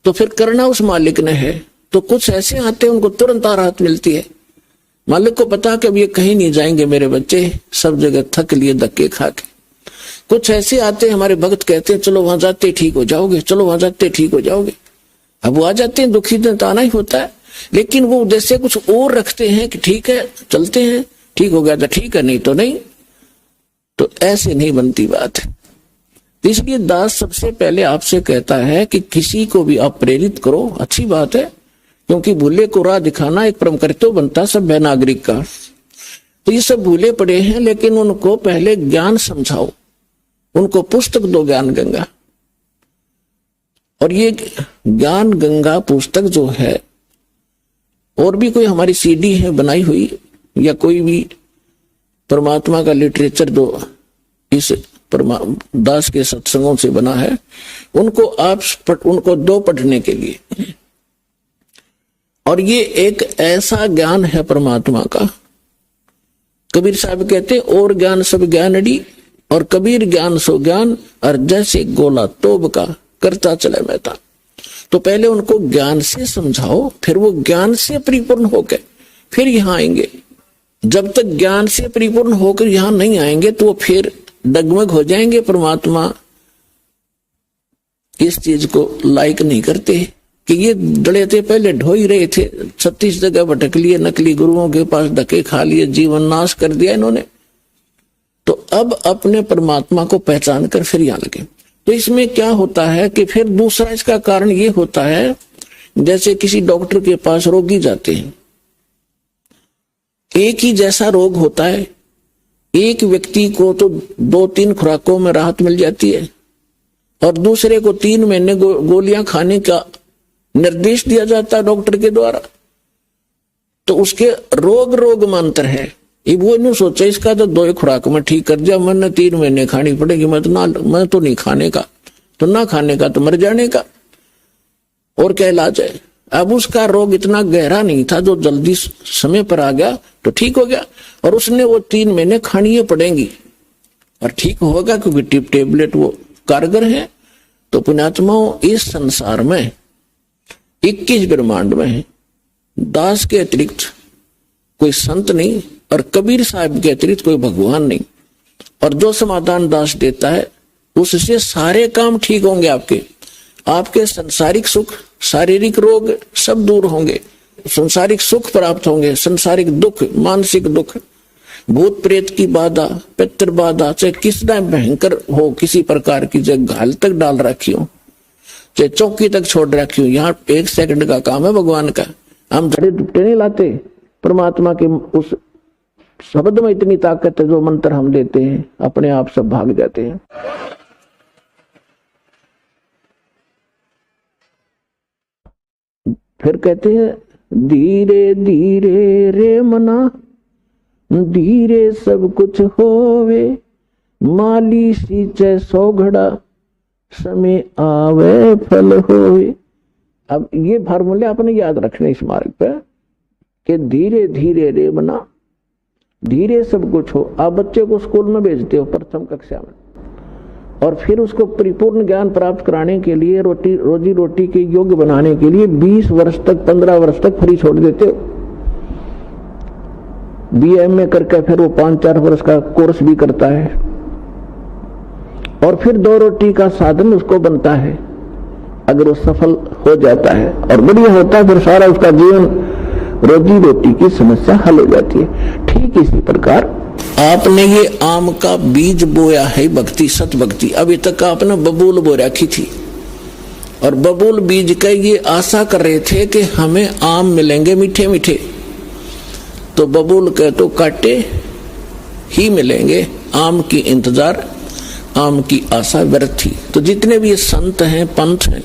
तो फिर करना उस मालिक ने है। तो कुछ ऐसे आते हैं उनको तुरंत राहत मिलती है। मालिक को पता कि अब ये कहीं नहीं जाएंगे मेरे बच्चे, सब जगह थक लिए धक्के खा के। कुछ ऐसे आते हैं हमारे भक्त कहते हैं चलो वहां जाते ठीक हो जाओगे, चलो वहां जाते ठीक हो जाओगे। अब वो आ जाते हैं, दुखी दिन तो आना ही होता है, लेकिन वो जैसे कुछ और रखते हैं कि ठीक है चलते हैं, ठीक हो गया तो ठीक है, नहीं तो नहीं। तो ऐसे नहीं बनती बात है। इसलिए दास सबसे पहले आपसे कहता है कि किसी को भी आप प्रेरित करो, अच्छी बात है, क्योंकि भूले को राह दिखाना एक परम कर्तव्य बनता सभ्य नागरिक का। तो ये सब भूले पड़े हैं, लेकिन उनको पहले ज्ञान समझाओ, उनको पुस्तक दो ज्ञान गंगा। और ये ज्ञान गंगा पुस्तक जो है, और भी कोई हमारी सीडी है बनाई हुई, या कोई भी परमात्मा का लिटरेचर दो इस दास के सत्संगों से बना है, उनको आप उनको दो पढ़ने के लिए। और ये एक ऐसा ज्ञान है परमात्मा का, कबीर साहब कहते और ज्ञान सब ज्ञानड़ी, और कबीर ज्ञान सो ज्ञान, और जैसे गोला तोब का करता चले मेहता। तो पहले उनको ज्ञान से समझाओ, फिर वो ज्ञान से परिपूर्ण होकर फिर यहां आएंगे। जब तक ज्ञान से परिपूर्ण होकर यहां नहीं आएंगे तो वो फिर डगमग हो जाएंगे। परमात्मा इस चीज को लाइक नहीं करते कि ये डले थे, पहले ढो ही रहे थे, 36 जगह भटक लिए, नकली गुरुओं के पास धक्के खा लिए, जीवन नाश कर दिया इन्होंने। तो अब अपने परमात्मा को पहचान कर फिर यहां लगे। तो इसमें क्या होता है कि फिर दूसरा इसका कारण ये होता है, जैसे किसी डॉक्टर के पास रोगी जाते हैं, एक ही जैसा रोग होता है, एक व्यक्ति को तो 2-3 खुराकों में राहत मिल जाती है, और दूसरे को 3 महीने गोलियां खाने का निर्देश दिया जाता है डॉक्टर के द्वारा। तो उसके रोग में अंतर है। वो नहीं सोचा इसका तो 2 खुराक में ठीक कर दिया, मैंने 3 महीने खानी पड़ेगी, मैं तो नहीं खाने का, तो ना खाने का तो मर जाने का, और क्या इलाज है। अब उसका रोग इतना गहरा नहीं था, जो जल्दी समय पर आ गया तो ठीक हो गया, और उसने वो 3 महीने खानी पड़ेंगी और ठीक होगा, क्योंकि टेबलेट वो कारगर है। तो पुण्यात्माओं, इस संसार में 21 ब्रह्मांड में दास के अतिरिक्त कोई संत नहीं, और कबीर साहब के अतिरिक्त कोई भगवान नहीं। और जो समाधान दास देता है उससे सारे काम ठीक होंगे, आपके संसारिक सुख, शारीरिक रोग सब दूर होंगे, संसारिक सुख प्राप्त होंगे, संसारिक दुख, मानसिक दुख, भूत प्रेत की बाधा, पितृ बाधा, चाहे किस टाइम भयंकर हो, किसी प्रकार की, चाहे घाल तक डाल रखी हो, चाहे चौकी तक छोड़ रखी हो, यहाँ 1 सेकंड का काम है भगवान का। हम धड़े दुपटे नहीं लाते, परमात्मा के उस शब्द में इतनी ताकत है, जो मंत्र हम देते हैं अपने आप सब भाग जाते हैं। फिर कहते हैं धीरे धीरे रे मना, धीरे सब कुछ होवे, माली सींचे 100 घड़ा, समय आवे फल होवे। अब ये फार्मूले आपने याद रखने इस मार्ग पे कि धीरे धीरे रे मना, धीरे सब कुछ हो। आप बच्चे को स्कूल में भेजते हो प्रथम कक्षा में, और फिर उसको परिपूर्ण ज्ञान प्राप्त कराने के लिए, रोजी रोटी के योग्य बनाने के लिए 20 वर्ष तक, 15 वर्ष तक फ्री छोड़ देते हो। BA करके फिर वो 5-4 वर्ष का कोर्स भी करता है, और फिर 2 रोटी का साधन उसको बनता है। अगर वो सफल हो जाता है और बढ़िया होता है, फिर सारा उसका जीवन रोजी रोटी की समस्या हल हो जाती है। ठीक इसी प्रकार आपने ये आम का बीज बोया है, भक्ति, सत भक्ति। अभी तक आपने बबूल बो रखी थी, और बबूल बीज का ये आशा कर रहे थे कि हमें आम मिलेंगे मीठे मीठे, तो बबूल के तो काटे ही मिलेंगे, आम की इंतजार, आम की आशा व्यर्थ थी। तो जितने भी ये संत हैं, पंथ हैं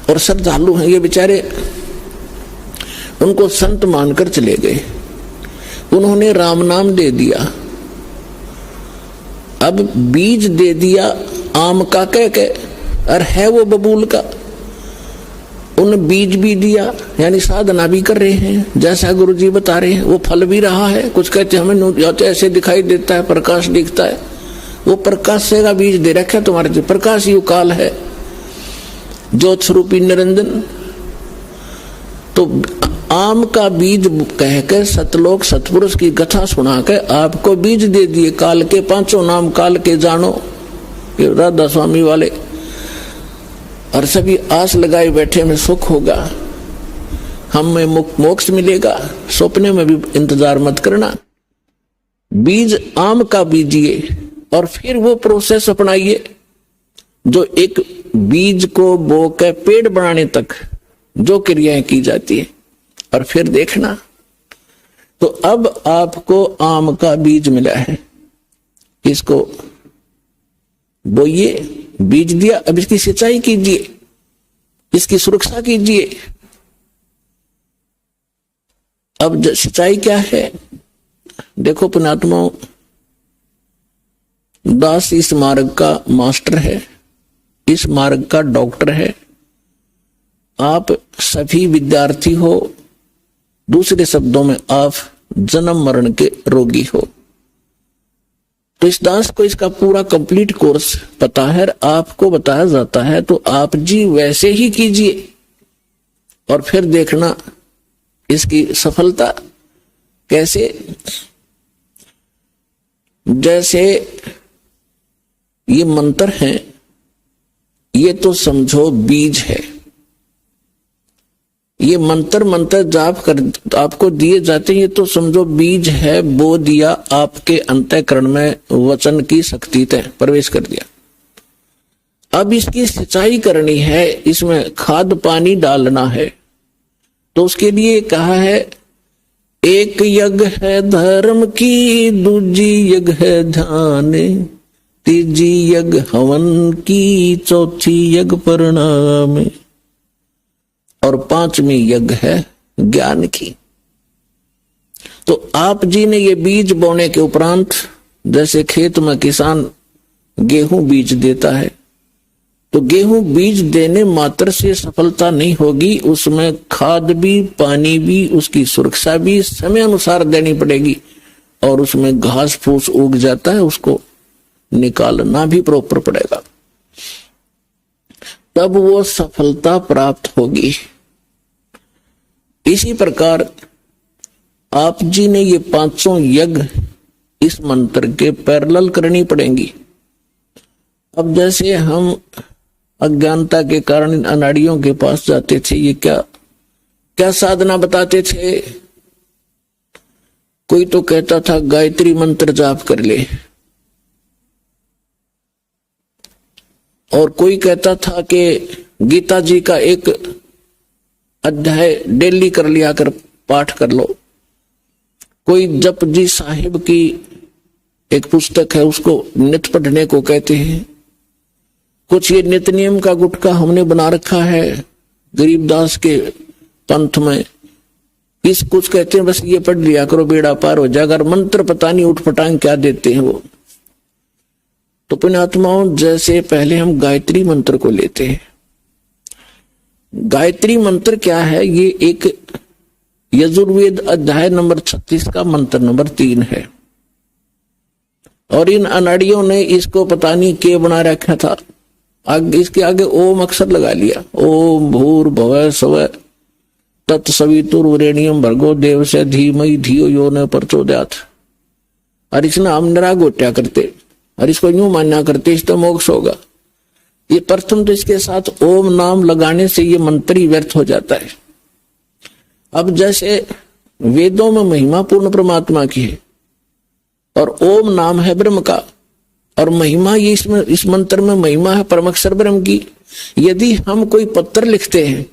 और श्रद्धालु हैं, ये बेचारे उनको संत मानकर चले गए, उन्होंने राम नाम दे दिया, अब बीज दे दिया आम का कह के, और है वो बबूल का। उन बीज भी दिया, यानी साधना भी कर रहे हैं, जैसा गुरु जी बता रहे हैं, वो फल भी रहा है। कुछ कहते हैं हमें ऐसे दिखाई देता है, प्रकाश दिखता है, वो प्रकाश से का बीज दे रखा है तुम्हारे, प्रकाश ही काल है। ज्योत स्वरूपी निरंजन। तो आम का बीज कहकर सतलोक सतपुरुष की कथा सुना के आपको बीज दे दिए, काल के पांचों नाम काल के जानो, ये राधा स्वामी वाले। और सभी आस लगाए बैठे में सुख होगा, हमें मोक्ष मिलेगा, सपने में भी इंतजार मत करना। बीज आम का बीजिए और फिर वो प्रोसेस अपनाइए जो एक बीज को बो के पेड़ बनाने तक जो क्रियाएं की जाती है, और फिर देखना। तो अब आपको आम का बीज मिला है, इसको बोइए, बीज दिया, अब इसकी सिंचाई कीजिए, इसकी सुरक्षा कीजिए। अब सिंचाई क्या है देखो पुण्यात्माओं, दास इस मार्ग का मास्टर है, इस मार्ग का डॉक्टर है। आप सभी विद्यार्थी हो, दूसरे शब्दों में आप जन्म मरण के रोगी हो। तो इस दास को इसका पूरा कंप्लीट कोर्स पता है, आपको बताया जाता है, तो आप जी वैसे ही कीजिए और फिर देखना इसकी सफलता कैसे। जैसे ये मंत्र हैं, ये तो समझो बीज है। ये मंत्र जाप कर आपको दिए जाते हैं, ये तो समझो बीज है, बो दिया आपके अंतःकरण में, वचन की शक्ति तय प्रवेश कर दिया। अब इसकी सिंचाई करनी है, इसमें खाद पानी डालना है। तो उसके लिए कहा है, एक यज्ञ है धर्म की, दूजी यज्ञ है ध्यान, तीजी यज्ञ हवन की, चौथी यज्ञ परिणाम, और पांचवी यज्ञ है ज्ञान की। तो आप जी ने ये बीज बोने के उपरांत, जैसे खेत में किसान गेहूं बीज देता है, तो गेहूं बीज देने मात्र से सफलता नहीं होगी, उसमें खाद भी, पानी भी, उसकी सुरक्षा भी समय अनुसार देनी पड़ेगी, और उसमें घास फूस उग जाता है, उसको निकालना भी प्रॉपर पड़ेगा, तब वो सफलता प्राप्त होगी। इसी प्रकार आप जी ने ये पांचों यज्ञ इस मंत्र के पैरेलल करनी पड़ेंगी। अब जैसे हम अज्ञानता के कारण इन अनाड़ियों के पास जाते थे, ये क्या क्या साधना बताते थे। कोई तो कहता था गायत्री मंत्र जाप कर ले, और कोई कहता था कि गीता जी का एक अध्याय डेली कर लिया कर पाठ कर लो। कोई जप जी साहिब की एक पुस्तक है, उसको नित्य पढ़ने को कहते हैं। कुछ ये नित्य नियम का गुटका हमने बना रखा है गरीबदास के पंथ में, इस कुछ कहते हैं बस ये पढ़ लिया करो बेड़ा पार हो जाएगा। अगर मंत्र पता नहीं उठ पटांग क्या देते हैं वो। तो पुण्यात्माओं, जैसे पहले हम गायत्री मंत्र को लेते हैं। गायत्री मंत्र क्या है? ये एक यजुर्वेद अध्याय नंबर 36 का मंत्र नंबर 3 है, और इन अनाड़ियों ने इसको पता नहीं के बना रखा था। इसके आगे ओम अक्षर लगा लिया, ओम भूर्भुवः स्वः तत्सवितुर्वरेण्यं भर्गो देवस्य धीमहि धियो यो न प्रचोदयात्। और इसने हम निरागोट्या करते और इसको यूं मान्या करते इससे मोक्ष होगा। ये प्रथम तो इसके साथ ओम नाम लगाने से ये मंत्र ही व्यर्थ हो जाता है। अब जैसे वेदों में महिमा पूर्ण परमात्मा की है और ओम नाम है ब्रह्म का, और महिमा ये इसमें इस मंत्र में महिमा है परमक्षर ब्रह्म की। यदि हम कोई पत्र लिखते हैं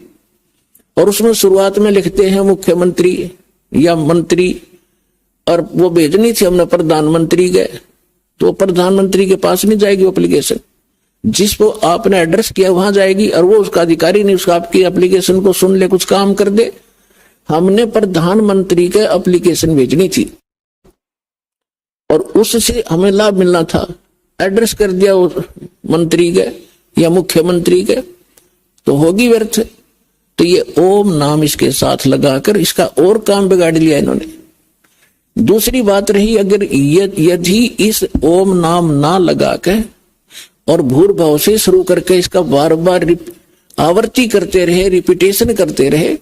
और उसमें शुरुआत में लिखते हैं मुख्यमंत्री या मंत्री, और वो भेजनी थी हमने प्रधानमंत्री गए, तो प्रधानमंत्री के पास नहीं जाएगी वो एप्लीकेशन, जिसको आपने एड्रेस किया वहां जाएगी, और वो उसका अधिकारी नहीं उसका आपकी एप्लीकेशन को सुन ले कुछ काम कर दे। हमने प्रधानमंत्री के एप्लीकेशन भेजनी थी और उससे हमें लाभ मिलना था, एड्रेस कर दिया उस मंत्री के या मुख्यमंत्री के, तो होगी व्यर्थ। तो ये ओम नाम इसके साथ लगाकर इसका और काम बिगाड़ लिया इन्होंने। दूसरी बात रही, अगर यदि इस ओम नाम ना लगा के और भूर्भाव से शुरू करके इसका बार बार आवृत्ति करते रहे, रिपीटेशन करते रहे,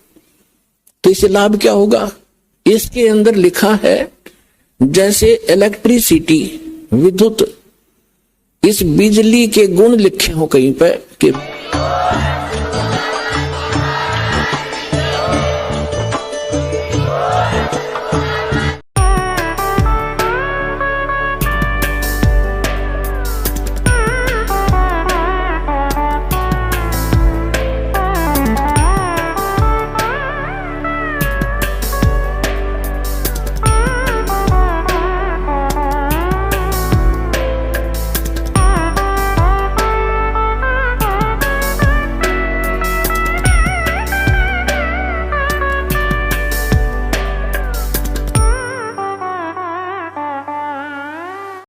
तो इससे लाभ क्या होगा? इसके अंदर लिखा है जैसे इलेक्ट्रिसिटी, विद्युत, इस बिजली के गुण लिखे हो कहीं पे कि